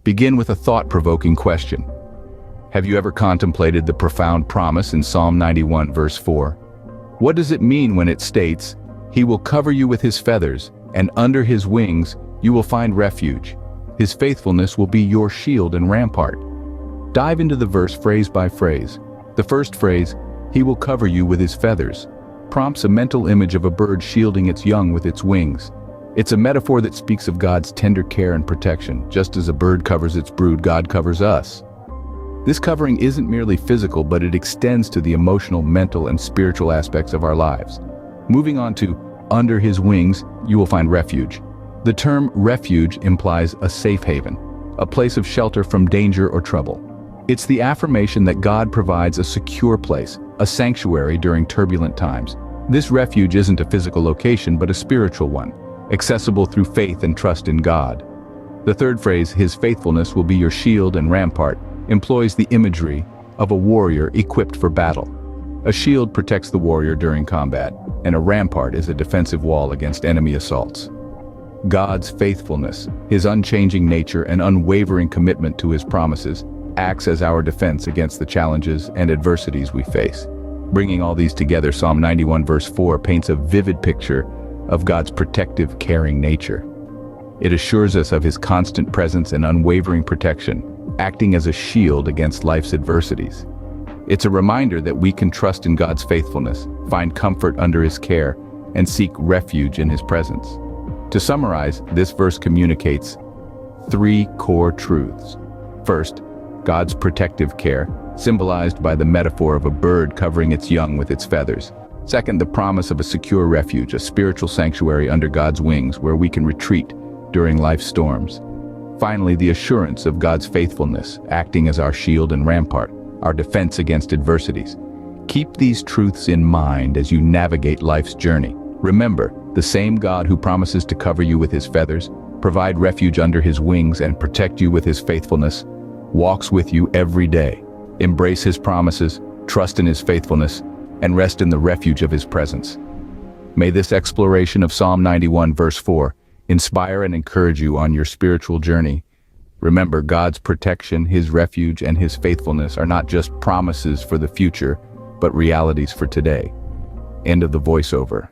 Begin with a thought-provoking question. Have you ever contemplated the profound promise in Psalm 91 verse 4? What does it mean when it states, "He will cover you with his feathers, and under his wings you will find refuge. His faithfulness will be your shield and rampart"? Dive into the verse phrase by phrase. The first phrase, "He will cover you with his feathers," prompts a mental image of a bird shielding its young with its wings. It's a metaphor that speaks of God's tender care and protection. Just as a bird covers its brood, God covers us. This covering isn't merely physical, but it extends to the emotional, mental, and spiritual aspects of our lives. Moving on to under his wings, you will find refuge. The term refuge implies a safe haven, a place of shelter from danger or trouble. It's the affirmation that God provides a secure place, a sanctuary during turbulent times. This refuge isn't a physical location, but a spiritual one, accessible through faith and trust in God. The third phrase, "His faithfulness will be your shield and rampart," employs the imagery of a warrior equipped for battle. A shield protects the warrior during combat, and a rampart is a defensive wall against enemy assaults. God's faithfulness, his unchanging nature and unwavering commitment to his promises, acts as our defense against the challenges and adversities we face. Bringing all these together, Psalm 91 verse 4 paints a vivid picture of God's protective, caring nature. It assures us of his constant presence and unwavering protection, acting as a shield against life's adversities. It's a reminder that we can trust in God's faithfulness, find comfort under his care, and seek refuge in his presence. To summarize, this verse communicates three core truths. First, God's protective care, symbolized by the metaphor of a bird covering its young with its feathers. Second, the promise of a secure refuge, a spiritual sanctuary under God's wings where we can retreat during life's storms. Finally, the assurance of God's faithfulness, acting as our shield and rampart, our defense against adversities. Keep these truths in mind as you navigate life's journey. Remember, the same God who promises to cover you with his feathers, provide refuge under his wings, and protect you with his faithfulness, walks with you every day. Embrace his promises, trust in his faithfulness, and rest in the refuge of his presence. May this exploration of Psalm 91 verse 4 inspire and encourage you on your spiritual journey. Remember, God's protection, his refuge, and his faithfulness are not just promises for the future, but realities for today. End of the voiceover.